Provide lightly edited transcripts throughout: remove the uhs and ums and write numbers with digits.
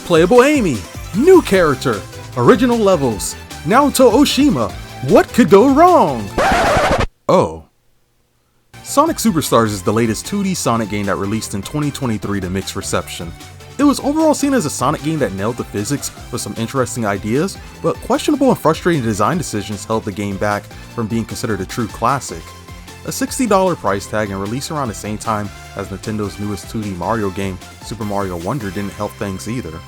playable Amy, new character, original levels, Naoto Oshima. What could go wrong? Oh. Sonic Superstars is the latest 2D Sonic game that released in 2023 to mixed reception. It was overall seen as a Sonic game that nailed the physics with some interesting ideas, but questionable and frustrating design decisions held the game back from being considered a true classic. A $60 price tag and released around the same time as Nintendo's newest 2D Mario game, Super Mario Wonder, didn't help things either.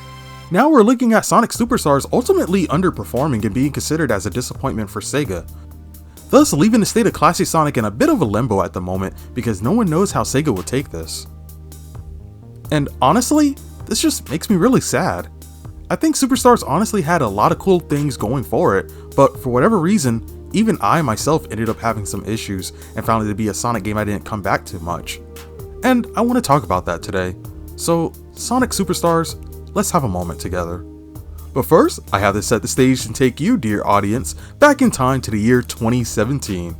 Now we're looking at Sonic Superstars ultimately underperforming and being considered as a disappointment for SEGA, thus leaving the state of classic Sonic in a bit of a limbo at the moment because no one knows how SEGA will take this. And honestly, this just makes me really sad. I think Superstars honestly had a lot of cool things going for it, but for whatever reason, even I myself ended up having some issues and found it to be a Sonic game I didn't come back to much. And I want to talk about that today. So, Sonic Superstars, let's have a moment together. But first, I have to set the stage and take you, dear audience, back in time to the year 2017.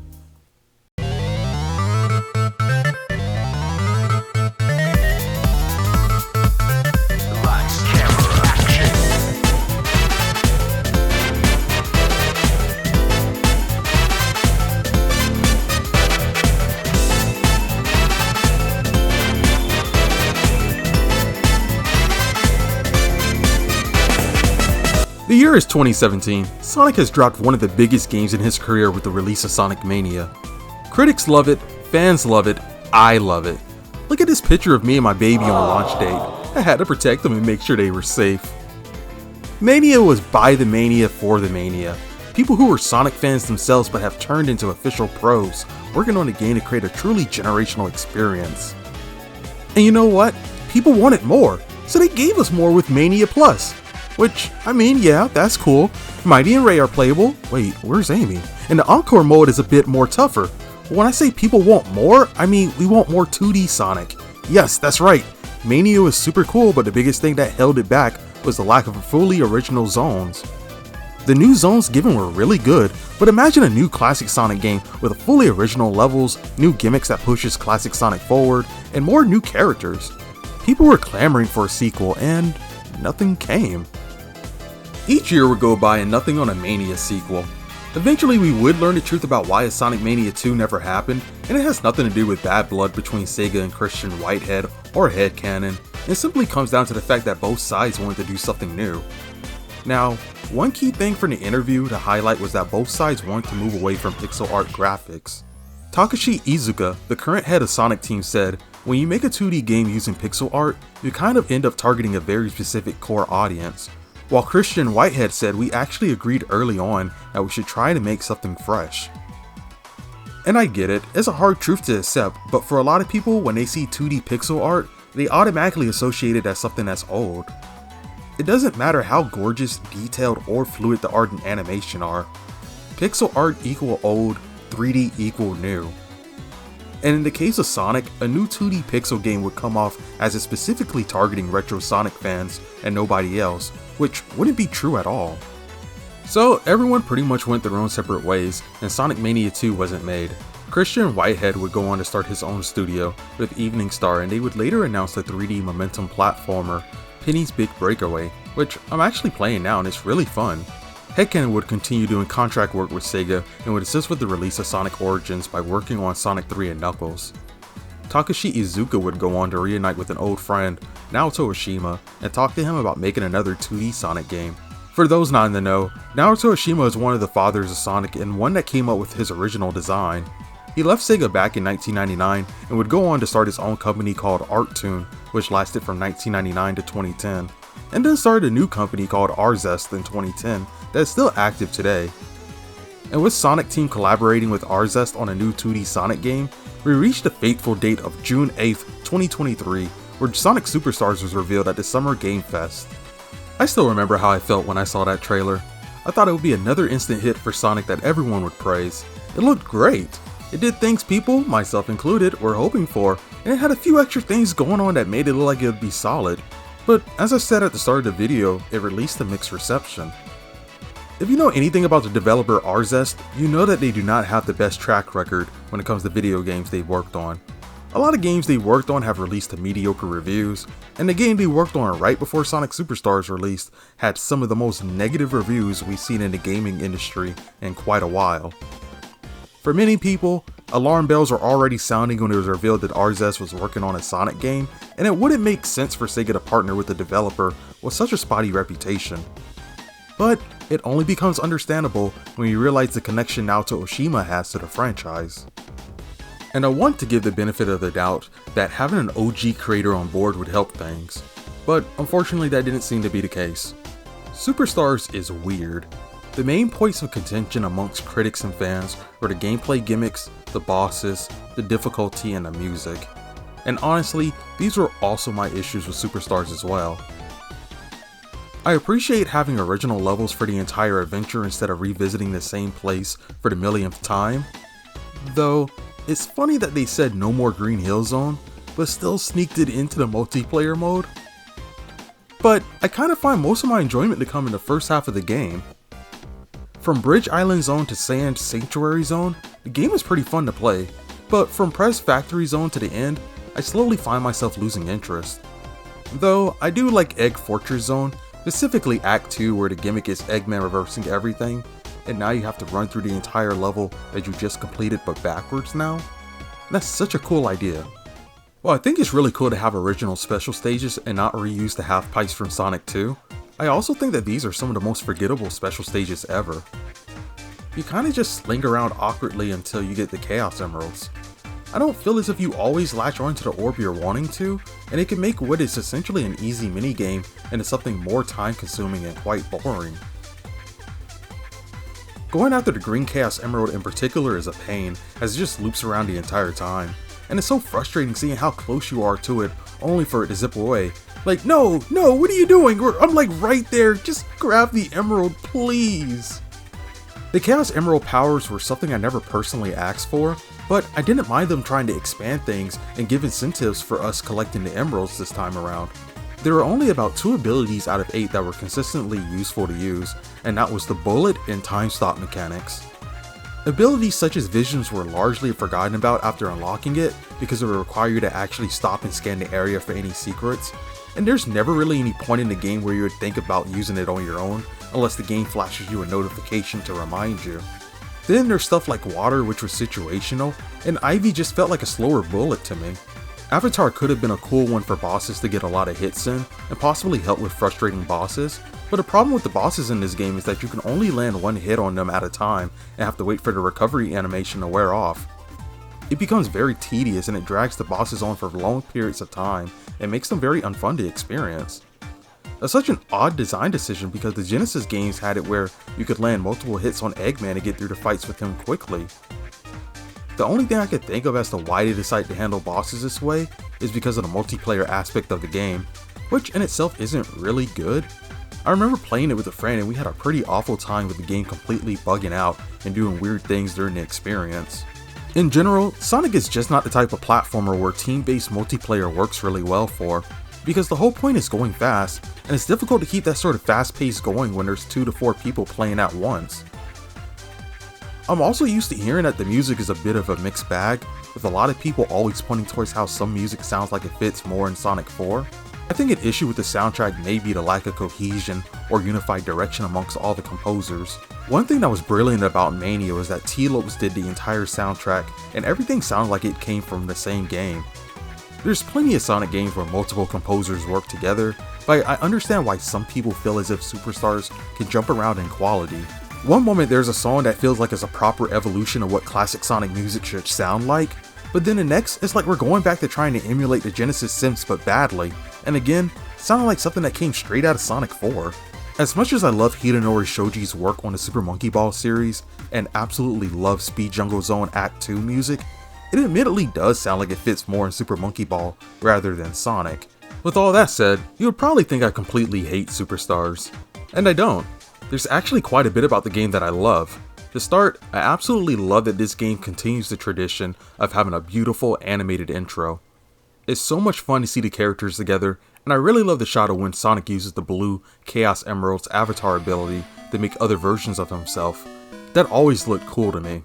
The year is 2017. Sonic has dropped one of the biggest games in his career with the release of Sonic Mania. Critics love it, fans love it, I love it. Look at this picture of me and my baby on launch date. I had to protect them and make sure they were safe. Mania was by the mania for the mania. People who were Sonic fans themselves but have turned into official pros, working on the game to create a truly generational experience. And you know what? People wanted more, so they gave us more with Mania Plus. Which, I mean, yeah, that's cool. Mighty and Ray are playable. Wait, where's Amy? And the Encore mode is a bit more tougher. When I say people want more, I mean we want more 2D Sonic. Yes, that's right. Mania was super cool, but the biggest thing that held it back was the lack of fully original zones. The new zones given were really good, but imagine a new classic Sonic game with fully original levels, new gimmicks that pushes classic Sonic forward, and more new characters. People were clamoring for a sequel, and nothing came. Each year would go by and nothing on a Mania sequel. Eventually we would learn the truth about why a Sonic Mania 2 never happened, and it has nothing to do with bad blood between SEGA and Christian Whitehead or headcanon. It simply comes down to the fact that both sides wanted to do something new. Now, one key thing from the interview to highlight was that both sides wanted to move away from pixel art graphics. Takashi Iizuka, the current head of Sonic Team, said, "When you make a 2D game using pixel art, you kind of end up targeting a very specific core audience." While Christian Whitehead said, "We actually agreed early on that we should try to make something fresh." And I get it, it's a hard truth to accept, but for a lot of people, when they see 2D pixel art, they automatically associate it as something that's old. It doesn't matter how gorgeous, detailed, or fluid the art and animation are. Pixel art equal old, 3D equal new. And in the case of Sonic, a new 2D pixel game would come off as it's specifically targeting retro Sonic fans and nobody else, which wouldn't be true at all. So everyone pretty much went their own separate ways, and Sonic Mania 2 wasn't made. Christian Whitehead would go on to start his own studio with Evening Star, and they would later announce the 3D momentum platformer, Penny's Big Breakaway, which I'm actually playing now and it's really fun. headcanon would continue doing contract work with SEGA and would assist with the release of Sonic Origins by working on Sonic 3 and Knuckles. Takashi Iizuka would go on to reunite with an old friend, Naoto Oshima, and talk to him about making another 2D Sonic game. For those not in the know, Naoto Oshima is one of the fathers of Sonic and one that came up with his original design. He left SEGA back in 1999 and would go on to start his own company called ArtToon, which lasted from 1999 to 2010, and then started a new company called Arzest in 2010 that is still active today. And with Sonic Team collaborating with Arzest on a new 2D Sonic game, we reached the fateful date of June 8th, 2023, where Sonic Superstars was revealed at the Summer Game Fest. I still remember how I felt when I saw that trailer. I thought it would be another instant hit for Sonic that everyone would praise. It looked great. It did things people, myself included, were hoping for, and it had a few extra things going on that made it look like it would be solid. But as I said at the start of the video, it released a mixed reception. If you know anything about the developer Arzest, you know that they do not have the best track record when it comes to video games they've worked on. A lot of games they worked on have released to mediocre reviews, and the game they worked on right before Sonic Superstars released had some of the most negative reviews we've seen in the gaming industry in quite a while. For many people, alarm bells were already sounding when it was revealed that RZS was working on a Sonic game, and it wouldn't make sense for SEGA to partner with a developer with such a spotty reputation. But it only becomes understandable when you realize the connection Naoto Oshima has to the franchise. And I want to give the benefit of the doubt that having an OG creator on board would help things, but unfortunately that didn't seem to be the case. Superstars is weird. The main points of contention amongst critics and fans were the gameplay gimmicks, the bosses, the difficulty, and the music. And honestly, these were also my issues with Superstars as well. I appreciate having original levels for the entire adventure instead of revisiting the same place for the millionth time, though it's funny that they said no more Green Hill Zone, but still sneaked it into the multiplayer mode. But I kind of find most of my enjoyment to come in the first half of the game. From Bridge Island Zone to Sand Sanctuary Zone, the game is pretty fun to play, but from Press Factory Zone to the end, I slowly find myself losing interest. Though I do like Egg Fortress Zone, specifically Act 2 where the gimmick is Eggman reversing everything, and now you have to run through the entire level that you just completed but backwards now. That's such a cool idea. Well, I think it's really cool to have original special stages and not reuse the half pipes from Sonic 2. I also think that these are some of the most forgettable special stages ever. You kinda just sling around awkwardly until you get the Chaos Emeralds. I don't feel as if you always latch onto the orb you're wanting to, and it can make what is essentially an easy minigame into something more time consuming and quite boring. Going after the Green Chaos Emerald in particular is a pain, as it just loops around the entire time, and it's so frustrating seeing how close you are to it, only for it to zip away. Like, no, what are you doing? I'm like right there, just grab the emerald, please. The Chaos Emerald powers were something I never personally asked for, but I didn't mind them trying to expand things and give incentives for us collecting the emeralds this time around. There were only about 2 abilities out of 8 that were consistently useful to use, and that was the bullet and time stop mechanics. Abilities such as visions were largely forgotten about after unlocking it because it would require you to actually stop and scan the area for any secrets, and there's never really any point in the game where you would think about using it on your own unless the game flashes you a notification to remind you. Then there's stuff like water, which was situational, and Ivy just felt like a slower bullet to me. Avatar could have been a cool one for bosses to get a lot of hits in, and possibly help with frustrating bosses, but the problem with the bosses in this game is that you can only land one hit on them at a time and have to wait for the recovery animation to wear off. It becomes very tedious and it drags the bosses on for long periods of time and makes them very unfun to experience. That's such an odd design decision because the Genesis games had it where you could land multiple hits on Eggman to get through the fights with him quickly. The only thing I could think of as to why they decided to handle bosses this way is because of the multiplayer aspect of the game, which in itself isn't really good. I remember playing it with a friend and we had a pretty awful time with the game completely bugging out and doing weird things during the experience. In general, Sonic is just not the type of platformer where team-based multiplayer works really well for, because the whole point is going fast, and it's difficult to keep that sort of fast pace going when there's 2 to 4 people playing at once. I'm also used to hearing that the music is a bit of a mixed bag, with a lot of people always pointing towards how some music sounds like it fits more in Sonic 4. I think an issue with the soundtrack may be the lack of cohesion or unified direction amongst all the composers. One thing that was brilliant about Mania was that T-Lopes did the entire soundtrack and everything sounded like it came from the same game. There's plenty of Sonic games where multiple composers work together, but I understand why some people feel as if Superstars can jump around in quality. One moment there's a song that feels like it's a proper evolution of what classic Sonic music should sound like, but then the next it's like we're going back to trying to emulate the Genesis synths but badly, and again, sounded like something that came straight out of Sonic 4. As much as I love Hidenori Shoji's work on the Super Monkey Ball series, and absolutely love Speed Jungle Zone Act 2 music, it admittedly does sound like it fits more in Super Monkey Ball rather than Sonic. With all that said, you would probably think I completely hate Superstars. And I don't. There's actually quite a bit about the game that I love. To start, I absolutely love that this game continues the tradition of having a beautiful animated intro. It's so much fun to see the characters together, and I really love the shot of when Sonic uses the blue Chaos Emerald's avatar ability to make other versions of himself. That always looked cool to me.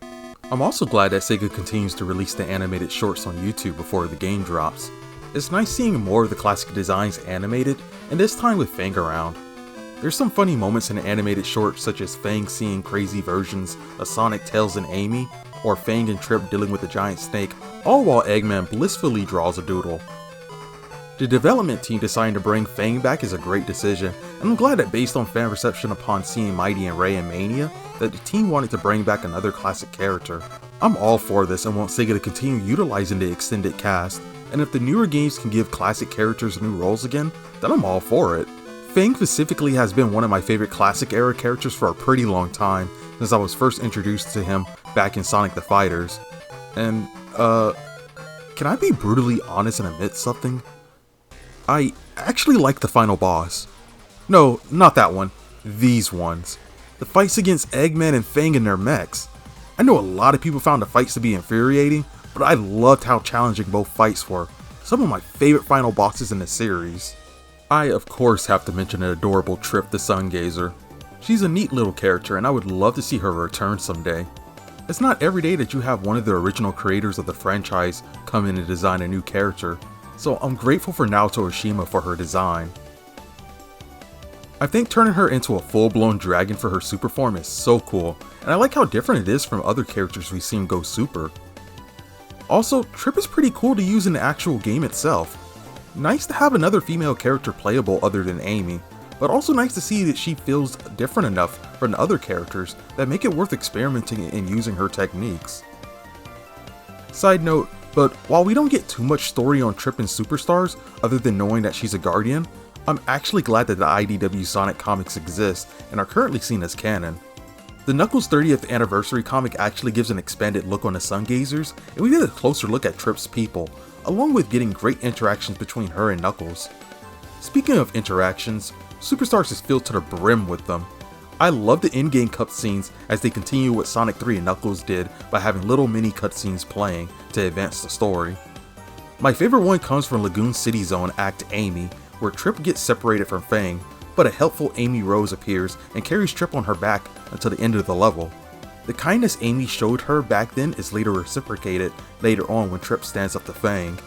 I'm also glad that SEGA continues to release the animated shorts on YouTube before the game drops. It's nice seeing more of the classic designs animated, and this time with Fang around. There's some funny moments in the animated shorts, such as Fang seeing crazy versions of Sonic, Tails, and Amy, or Fang and Trip dealing with a giant snake, all while Eggman blissfully draws a doodle. The development team deciding to bring Fang back is a great decision, and I'm glad that based on fan reception upon seeing Mighty and Ray in Mania, that the team wanted to bring back another classic character. I'm all for this and want SEGA to continue utilizing the extended cast, and if the newer games can give classic characters new roles again, then I'm all for it. Fang specifically has been one of my favorite classic era characters for a pretty long time, since I was first introduced to him back in Sonic the Fighters. And, can I be brutally honest and admit something? I actually like the final boss. No, not that one. These ones. The fights against Eggman and Fang in their mechs. I know a lot of people found the fights to be infuriating, but I loved how challenging both fights were. Some of my favorite final bosses in the series. I of course have to mention the adorable Trip the Sungazer. She's a neat little character and I would love to see her return someday. It's not every day that you have one of the original creators of the franchise come in and design a new character, so I'm grateful for Naoto Oshima for her design. I think turning her into a full-blown dragon for her super form is so cool, and I like how different it is from other characters we've seen go super. Also, Trip is pretty cool to use in the actual game itself. Nice to have another female character playable other than Amy, but also nice to see that she feels different enough from the other characters that make it worth experimenting and using her techniques. Side note, but while we don't get too much story on Trip in Superstars other than knowing that she's a guardian, I'm actually glad that the IDW Sonic comics exist and are currently seen as canon. The Knuckles 30th anniversary comic actually gives an expanded look on the Sungazers, and we get a closer look at Trip's people, along with getting great interactions between her and Knuckles. Speaking of interactions, Superstars is filled to the brim with them. I love the in-game cutscenes as they continue what Sonic 3 and Knuckles did by having little mini cutscenes playing to advance the story. My favorite one comes from Lagoon City Zone Act Amy, where Trip gets separated from Fang, but a helpful Amy Rose appears and carries Trip on her back until the end of the level. The kindness Amy showed her back then is later reciprocated later on when Trip stands up to Fang.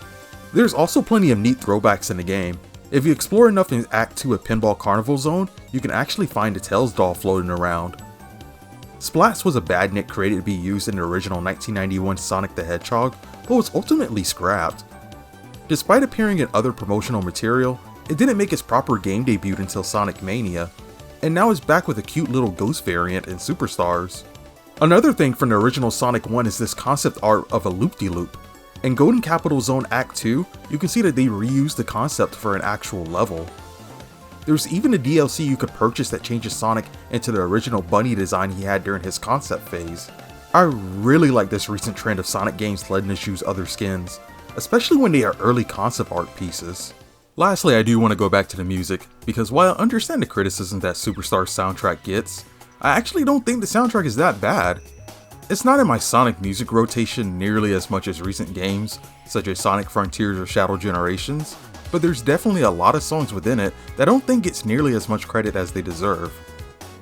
There's also plenty of neat throwbacks in the game. If you explore enough in Act 2 of Pinball Carnival Zone, you can actually find a Tails doll floating around. Splats was a badnik created to be used in the original 1991 Sonic the Hedgehog, but was ultimately scrapped. Despite appearing in other promotional material, it didn't make its proper game debut until Sonic Mania, and now is back with a cute little ghost variant in Superstars. Another thing from the original Sonic 1 is this concept art of a loop-de-loop. In Golden Capital Zone Act 2, you can see that they reused the concept for an actual level. There's even a DLC you could purchase that changes Sonic into the original bunny design he had during his concept phase. I really like this recent trend of Sonic games letting us use other skins, especially when they are early concept art pieces. Lastly, I do want to go back to the music, because while I understand the criticism that Superstar's soundtrack gets, I actually don't think the soundtrack is that bad. It's not in my Sonic music rotation nearly as much as recent games, such as Sonic Frontiers or Shadow Generations, but there's definitely a lot of songs within it that I don't think gets nearly as much credit as they deserve.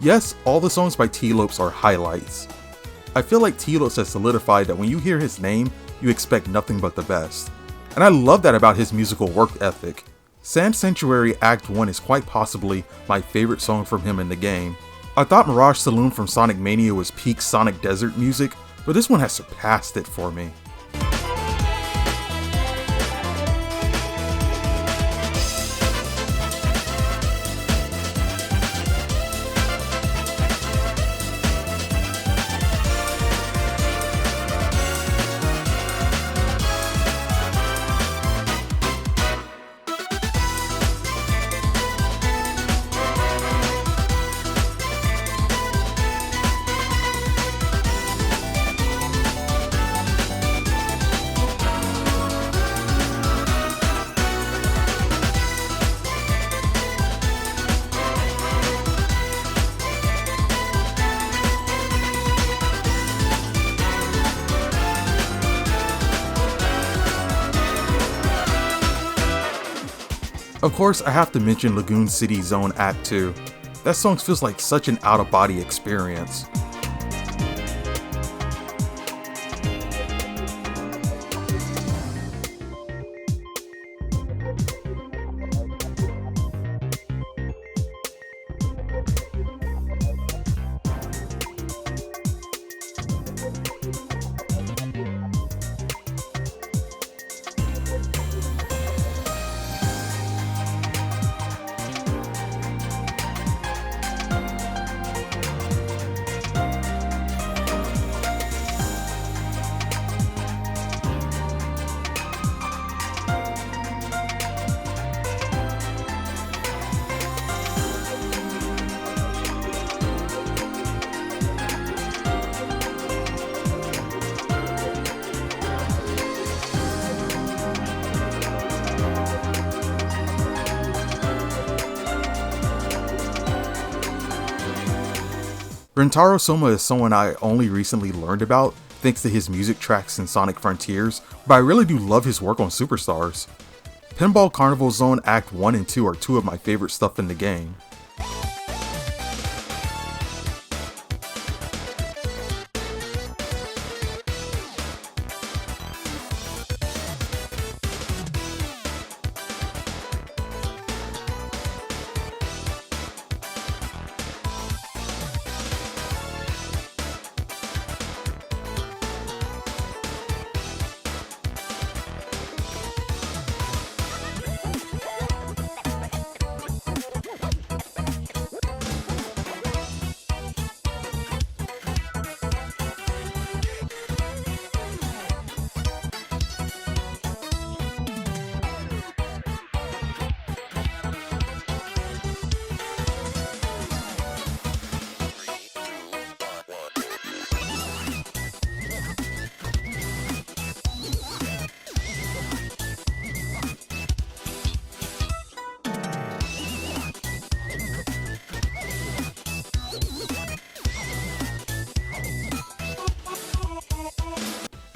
Yes, all the songs by T-Lopes are highlights. I feel like T-Lopes has solidified that when you hear his name, you expect nothing but the best. And I love that about his musical work ethic. Sand Sanctuary Act 1 is quite possibly my favorite song from him in the game. I thought Mirage Saloon from Sonic Mania was peak Sonic Desert music, but this one has surpassed it for me. Of course, I have to mention Lagoon City Zone Act 2. That song feels like such an out-of-body experience. Rentaro Soma is someone I only recently learned about thanks to his music tracks in Sonic Frontiers, but I really do love his work on Superstars. Pinball Carnival Zone Act 1 and 2 are two of my favorite stuff in the game.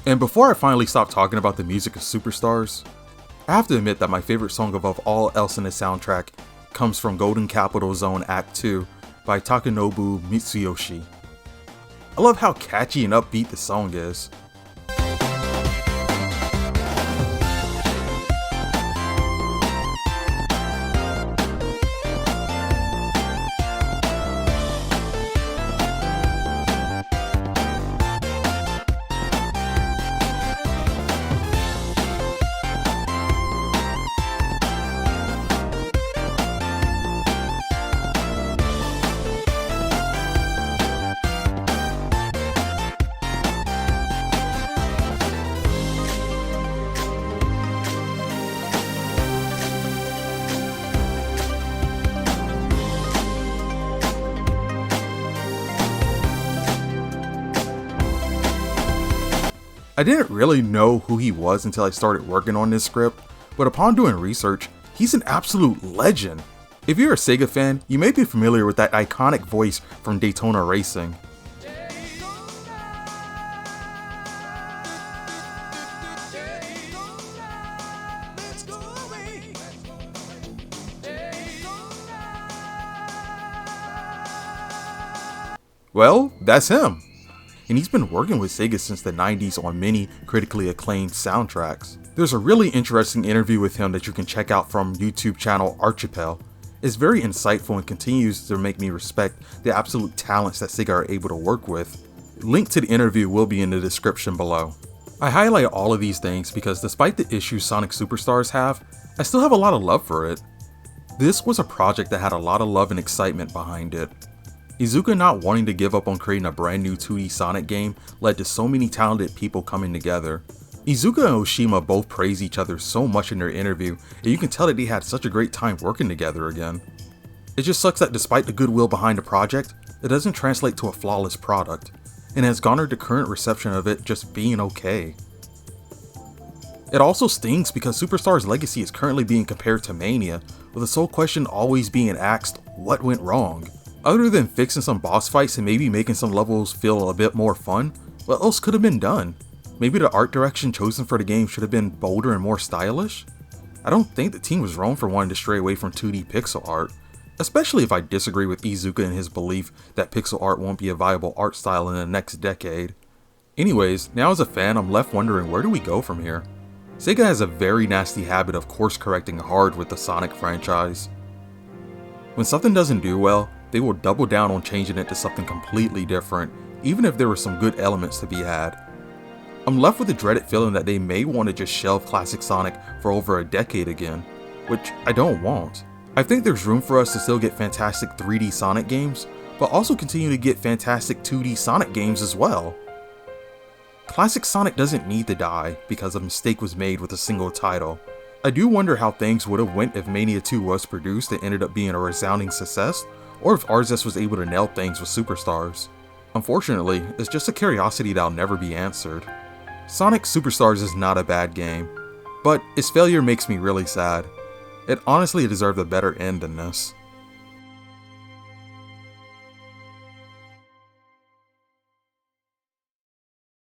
And before I finally stop talking about the music of Superstars, I have to admit that my favorite song above all else in the soundtrack comes from Golden Capital Zone Act 2 by Takenobu Mitsuyoshi. I love how catchy and upbeat the song is. I didn't really know who he was until I started working on this script, but upon doing research, he's an absolute legend. If you're a SEGA fan, you may be familiar with that iconic voice from Daytona Racing. Well, that's him. And he's been working with SEGA since the 90s on many critically acclaimed soundtracks. There's a really interesting interview with him that you can check out from YouTube channel Archipel. It's very insightful and continues to make me respect the absolute talents that SEGA are able to work with. Link to the interview will be in the description below. I highlight all of these things because despite the issues Sonic Superstars have, I still have a lot of love for it. This was a project that had a lot of love and excitement behind it. Iizuka not wanting to give up on creating a brand new 2D Sonic game led to so many talented people coming together. Iizuka and Oshima both praise each other so much in their interview, and you can tell that they had such a great time working together again. It just sucks that despite the goodwill behind the project, it doesn't translate to a flawless product, and has garnered the current reception of it just being okay. It also stings because Superstars Legacy is currently being compared to Mania, with the sole question always being asked, what went wrong? Other than fixing some boss fights and maybe making some levels feel a bit more fun, what else could have been done? Maybe the art direction chosen for the game should have been bolder and more stylish? I don't think the team was wrong for wanting to stray away from 2D pixel art, especially if I disagree with Iizuka and his belief that pixel art won't be a viable art style in the next decade. Anyways, now as a fan I'm left wondering, where do we go from here? SEGA has a very nasty habit of course correcting hard with the Sonic franchise. When something doesn't do well, they will double down on changing it to something completely different, even if there were some good elements to be had. I'm left with the dreaded feeling that they may want to just shelve classic Sonic for over a decade again, which I don't want. I think there's room for us to still get fantastic 3D Sonic games, but also continue to get fantastic 2D Sonic games as well. Classic Sonic doesn't need to die because a mistake was made with a single title. I do wonder how things would have went if Mania 2 was produced and ended up being a resounding success, or if RZS was able to nail things with Superstars. Unfortunately, it's just a curiosity that'll never be answered. Sonic Superstars is not a bad game, but its failure makes me really sad. It honestly deserved a better end than this.